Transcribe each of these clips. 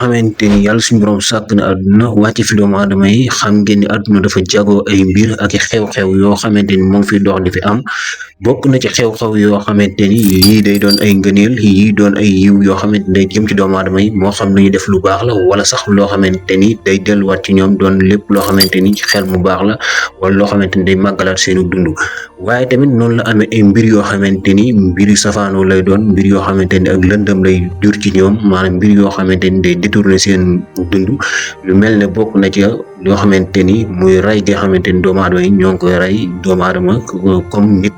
xamante ni yàlla suñu borom sàkk na àdduna wàcce fi doomu aadama yi xam ngeen ni àdduna dafa jagoo ay mbir ak i xew-xew yoo xamante ni moo ngi fi dox di fi am bokk na ci xew-xew yoo xamante ni yii day doon ay ngëneel yii doon ay yiw yoo xamante ni day jëm ci doomu aadama yi moo xam lu ñu def lu baax la wala sax loo xamante ni day delluwaat ci ñoom doon lépp loo xamante ni ci xel mu baax la wala loo xamante ni day màggalaat seenu dund waaye tamit noonu la amee ay mbir yoo xamante ni mbiri safaanoo lay doon mbir yoo xamante ni ak lëndëm lay jur ci ñoom maanaam mbir yoo xamante ni day détourner seen dund lu mel ne bokk na ci yoo xamante ni muy rey gi xamante ni doomu aadama yi ñoo ngi koy rey doomu aadama comme nit.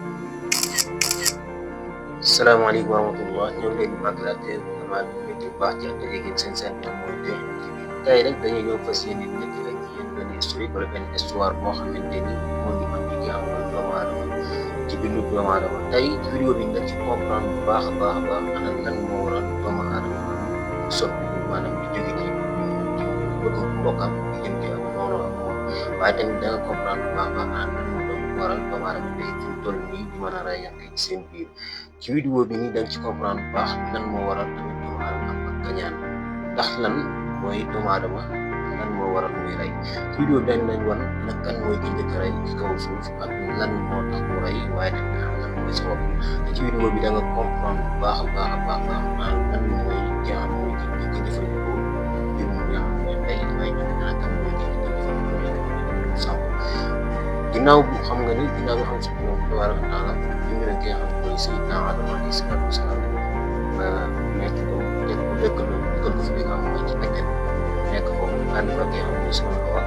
salaamaaleykum wa rahmatullah ñoo ngi leen di màggalaate damaa métti bu baax ci ak léegi seen bi mooy Tekno TV tey rek dañuy ñëw fas yéene nekk ak yéen benn historique wala benn histoire boo xamante ni moo ngi am ci nga xam mooy doomu aadama ci bindu doomu aadama tey ci vidéo bi dañ ci comprendre bu baax a baax a baax ana lan moo waral doomu aadama soppi maanaam di jóge ci bëgg mbokkam di jëm ci ak noonu ak moom waaye tamit da nga comprendre bu baax a baax ana lan moo doon waral doomu aadama tey fi mu toll nii di mën a rayante ci seen biir ci vidéo bi nii da nga ci comprendre bu baax lan moo waral tamit doomu aadama am ak kañaan ndax lan mooy doomu aadama lan moo waral muy rey ci vidéo bi dañ lañ wan nag kan mooy ki njëkk a rey ci kaw suuf ak lan moo tax mu rey waaye tamit xam lan mooy sabab te ci vidéo bi da nga comprendre bu baax a baax a baax baax lan mooy jaam mooy ki njëkk a jëfandikoo mbir mu nga xam mooy rey waaye tamit ana kan mooy ki njëkk a jëfandikoo sàmm ginnaaw bu xam nga ni ginnaaw bi xam si moom tabaaraka wa taala bind na ki nga xam mooy Seydina Adama alayhi salaatu wa salaam nekk ko dëkkal ko fi nga xam mooy ci àjjana nekk ko ànd fa ki nga xam mooy Soxna Awa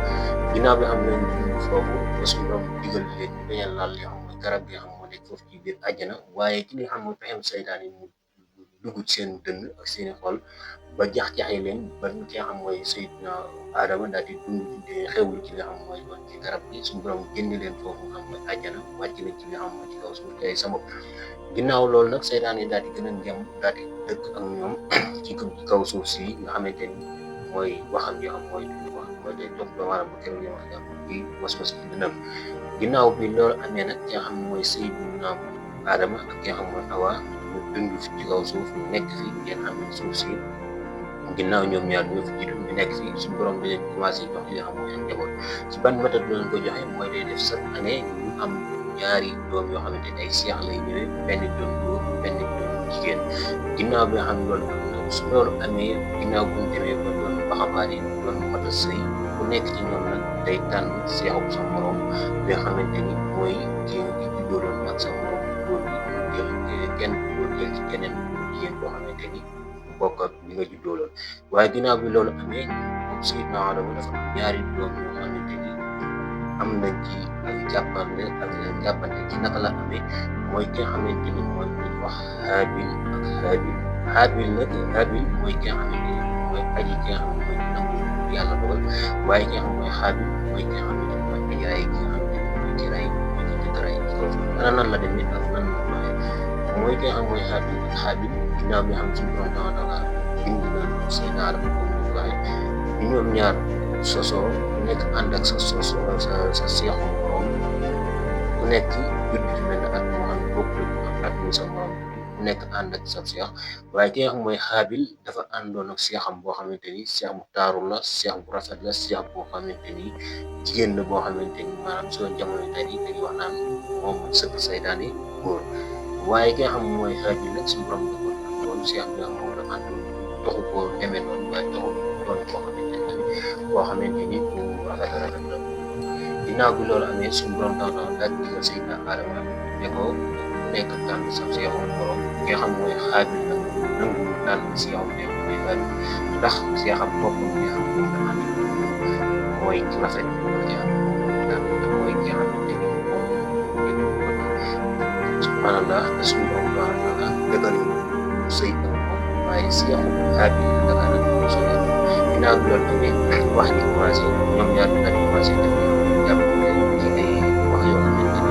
ginnaaw bi xam ne ñu foofu ba suñu borom digal leen ñu bañ a laal li nga xam mooy garab gi nga xam moo nekk foofu ci biir àjjana waaye ki nga xam mooy pexem saytaan yi mu dugg ci seen dënn ak seeni xol ba jax-jaxee leen ba ki nga xam mooy Seydina Adama daal di dund xewul ci li nga xam mooy woon ci garab gi suñu borom génne leen foofu nga xam mooy àjjana wàcc leen ci li nga xam mooy ci kaw suuf tey sama ginnaaw loolu nag saytaan yi daal di gën a jëm daal di dëkk ak ñoom ci kaw suuf si nga xamante ni mooy waxam yoo xam mooy wax mooy day topp doomu aadama ba keroog yoo xam ne di was-was ci dënnam ginnaaw bi loolu amee nag ki nga xam mooy Seydina Adama ak ki nga xam mooy Awa ñu dund ci kaw suuf ñu nekk fi ngeen xam ne suuf si ginnaaw ñoom ñaar ñoo fi jiitu ñu nekk fi suñu borom di leen commencé jox li nga xam mooy njaboot ci ban méthode la leen ko joxe mooy day def chaque année ñu am ñaari doom yoo xamante ne ay seex lay ñëwee benn doom góor benn doom jigéen ginnaaw bi nga xam ne loolu am na su loolu amee ginnaaw bu ñu demee ba doon baxambaane doon mat a sëy ku nekk ci ñoom nag day tànn seexu sa morom bi nga xamante ni mooy kii ki juddooloon ak sa morom góor bi jël kenn góor jël ci keneen jigéen boo xamante ni bokk ak bi nga juddooloon waaye ginnaaw bi loolu amee moom Seydina Adama dafa am ñaari doom yoo xamante ni am nañ ci ak jàppante ci naka la amee mooy ki nga xamante ni mooy li ñuy wax Haabil ak Haabil nag Haabil mooy ki nga xamante ni mooy aji ki nga xam ne mooy nangu yàlla dogal waaye ki nga xam mooy Haabil mooy ki nga xamante ni mooy aji ray ki nga xamante ni mooy ki ray mooy ki njëkk ray ci kaw suuf ana nan la demee ak nan la doxee mooy ki nga xam mooy Haabil ak Haabil ginnaaw bi xam suñu borom taala taala bind na Seydina Adama comme ni ko waxee bi ñoom ñaar sosoo nekk ànd ak sa seexu morom ku nekk judd fi mel ne at moo xam ne bokkul ak at mi sa morom ku nekk ànd ak sa seex waaye ki nga xam mooy Haabil dafa àndoon ak seexam boo xamante ni seex bu taaru la seex bu rafet la seex boo xamante ni jigéen la boo xamante ni maanaam soo jamono tey dañuy wax naan moom sëkk saytaane góor waaye ki nga xam mooy Haabil nag suñu borom da ko doon seex bi nga xam moom la àndoon taxu ko demee noonu waaye taxul doon boo xamante ni ku rafet la ginnaaw bi loolu amee suñu borom taw daal di digal Seydina Adama ne ko nekk tànn sa seexu borom ki nga xam mooy Haabil nag nangu tànn seexu ne mooy Haabil ndax seexam boppam ki nga xam moom la ànd mooy ki rafet mooy ki xam mooy ki nga xamante ni moom subhanallah suñu borom taala dëggal sëy ak moom waaye seexu Haabil daga nag mu sëy ginnaaw bi loolu amee wax ji commencé ñoom ñaar daal di commencé def jàpp ci ay wax yoo xamante ni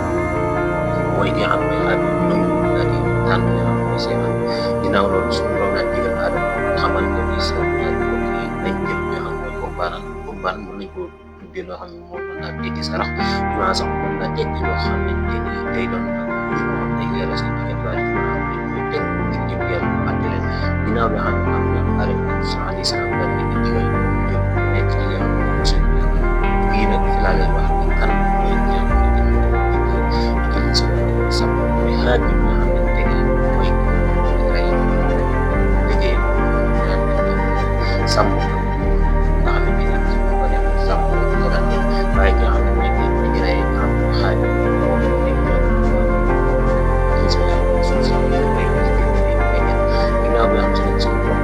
mooy ki nga xam ne Haabil nangu daal di tànn li nga xam mooy seexam ginnaaw loolu suñu borom daal digal Adama xamal ko ni sa ñaari mbokk yi nañ jël li nga xam mooy kombaan mën nañ ko tuddee loo xam ne moom mën naa tekki sarax dinaa sax mën naa tekki loo xamante ni day doon ak moo xam ne leeral seen diggante waaye dafa mën a am dañ koy teg ngir jëm yàlla mu àtte leen ginnaaw bi xam ne am na alayhi salaam daal di digal jël ku nekk ci li nga xam ne moom seen biir fii nag fi laa lay wax ni kan mooy ki nga xamante ni jël si wàllu sàmm mooy xaaj bi nga xamante ni mooy rey liggéey sàmm nga xamante ni ko def sàmm ko daan def waaye ki nga xam ne mooy ki rey nga xam ne xaaj bi moo nekk ci sa suuf si may ginnaaw bi am seen suñu borom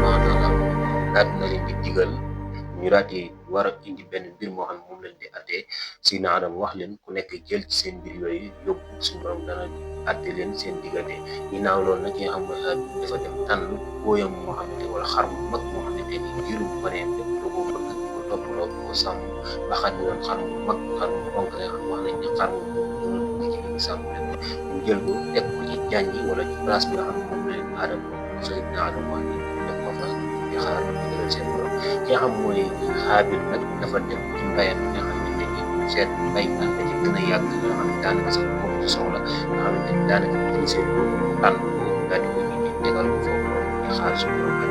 daal na leen di digal ñu daal di war a indi benn mbir moo xam ne moom lañ di attee si na Adam wax leen ku nekk jël ci seen mbir yooyu yóbbu suñu borom dana atte leen seen diggante ginnaaw loolu nag ki nga xam ne dafa dem tànn booyam moo xamante wala xar mu mag moo xamante ni diiru bu mënee lépp lu ko bëgg di ko toppaloo di ko sàmm ba xam ne doon xar mu mag xar mu fonk la xam wax nañ ne xar mu ci li sàmm leen ñu jël ko teg ko ci jànji wala ci place bi nga xam ne moom la leen Adam Seydina Adam wax ni def ko fa di xaar digal seen borom ki nga xam mooy Xaabil nag dafa dem ci mbayam bi nga xamante ni seet mbay nga xam ne gën a yàgg nga xam ne daanaka sax moom ci soxla nga xamante ni daanaka ci seen tànn ko daal di ko indi tegal ko foofu noonu di xaar suñu borom ak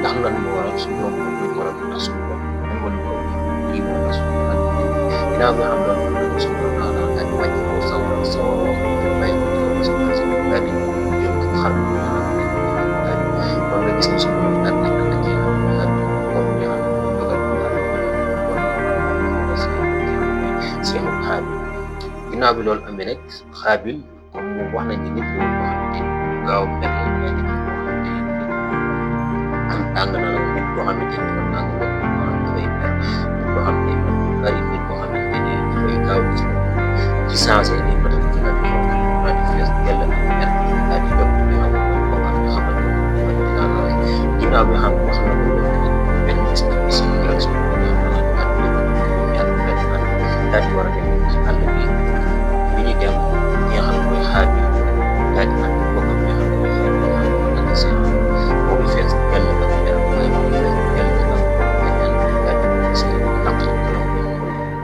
ndax lan moo waral suñu borom moo ñu waral ndax suñu borom nangalu ko lii moo tax suñu borom ginnaaw bi nga xam loolu loolu suñu borom daal daal di wàcc ko sawar mbay ko ci kaw si daal di jël xar kon nga gis ne suñu borom daal di ànd ak yéen ak comme nga xam ne dogal bi daal kon Seexu Xaabil ginnaaw bi loolu amee nag Xaabil comme moom wax nañ ni nit ñi boo xamante ni gaaw mel la waaye nit boo xamante ni am tàng na la nit boo xamante ni am tàng la nit boo xam ne dafay mer nit boo xam ne bari nit boo xamante ni dafay gaaw ci changé ni ba tam dina di xonk dina di fees dell ak mer daal di jóg di xam boo xam ne xamante ginnaaw bi xam wax na ko benn bis ci bis yi rek suñu ko xam na at bi daal di war a dem ci àll bi bi ñu dem ñi nga xam mooy Xaabil daal di ànd bokkam ñi nga xam mooy ak seen moo ngi fees dell ak mer waaye moo ngi fees dell ak daal di si laq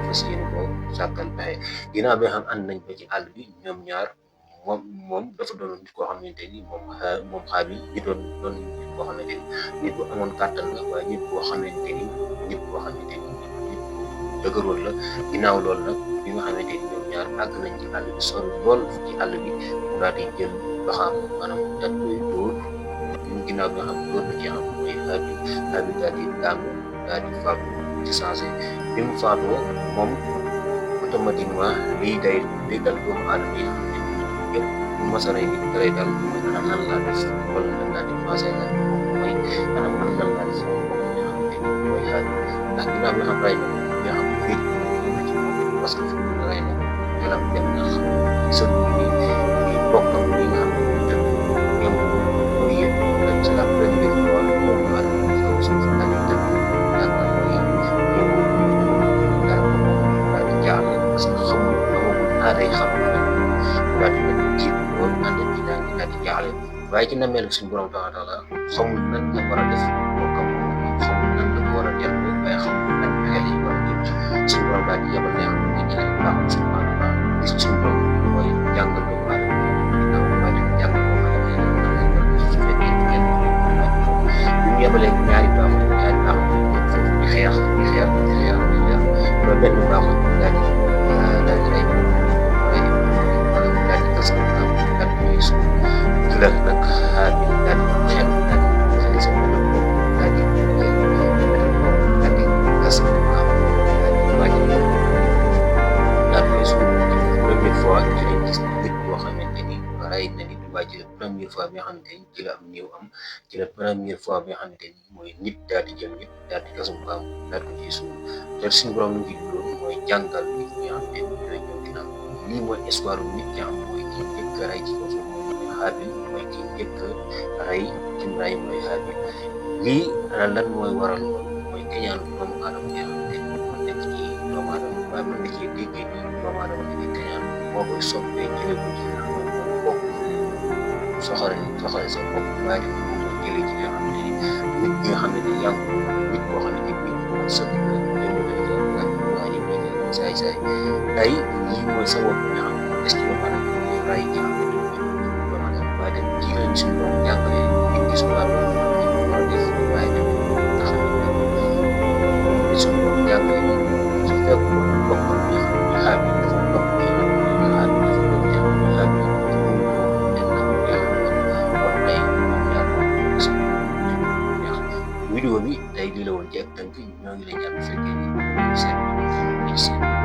fas yéene ko sàkkal pexe ginnaaw bi xam ànd nañ ba ci àll bi ñoom ñaar moom dafa doon nit koo xamante ni moom Xaabil nit doon nit koo xamante ni nit bu amoon kàttan la waaye nit boo xamante ni nit dëgëroon la ginnaaw loolu nag bi nga xamante ni ñoom ñaar àgg nañ ci àll bi sori lool ci àll bi mu daal di jël baxaam maanaam daal koy dóor ginnaaw bi nga xam dóor na ci xam mooy Xaabil daal di daanu daal di faatu ci changé bi mu faatoo moom automatiquement lii day dal doomu aadama yi yëpp bu masaray nit dalay dal mooy anam nan laa def wala lan laa di commencé la mooy anam nan lan laa def moom nga xamante ni mooy Xaabil ndax ginnaaw bi nga xam ray na nga xam wéet na ci moom parce que fi mu ne ray na xelam dem na xam sën ni bokkam li nga xam ne mooy tëdd ñoom mooy yëpp c'est la première fois doomu aadama yi kaw suuf daal di tëdd yaakaar mooy ñëw dara ko daal di jaaxle parce que xamul amagul aaday xam daal di leen jiit loolu ànd bi daal di jaaxle waaye ci nameel suñu borom taala xamul nan la war a def bokkam xamul nan la ko war a delloo waaye xamul nan pexe lañ war a jëm suñu borom daal di yebal ne xam ne ñu ne baaxal suñu maanaam gis suñu borom mooy jàngal doomu aadama ginnaaw waaye dafa jàngal doomu aadama yi nan lañ war a def su fekkee kenn bi mu yebalee ñaari baaxul foofu di xeex ba benn baaxul daal di rey la nag Xaabil daal di xel daal di sa bopp daal di gas daal di wàññi daal di suuf première fois ci lañ gis nit boo xamante ni rey na nit waaye ci la première fois bi nga xamante ni ci la am néew am ci la première fois bi nga xamante ni mooy nit daal di jël nit daal di gasum kaam daal ko ci suuf te suñu borom lu ngi loolu mooy jàngal nit ñi nga xamante ni ñooy ñëw ginnaaw lii mooy histoire nit ñi am mooy ki njëkk a rey ci kaw suuf Xaabil mooy ki njëkk a rey ci mbay mooy Xaabil lii lan mooy waral loolu mooy keñaan doomu aadama yi nga xamante ni moo nekk ci doomu aadama waaye mën nga cee déggee ni doomu aadama dañuy keñaan moo koy soppee jëlee ko ci nga xam ne moom bokk soxale sa bopp waaye dafa moo koy jëlee ci nga xamante ni nit ñi nga xamante ni yàgg nit boo xamante ni moo sëkk la waaye saay-saay tey lii mooy sa bopp nga xam ne est-ce que doomu aadama mooy rey ci waaye dem ci lañ suñu borom jàngale nit ñi suñu wàllu fekk ko bokkam bi nga xam ne mooy Haabil dafa topp ki nga xam ne mooy Haabil dafa topp ki nga xam ne mooy Haabil te mënuñoo leen nangu jeexal kon tey ñoom ñaar ñoo gis neex vidéo bi tey lii la woon ci ak tënk ñoo ngi lay ñaan bu fekkee ni ñu ngi seet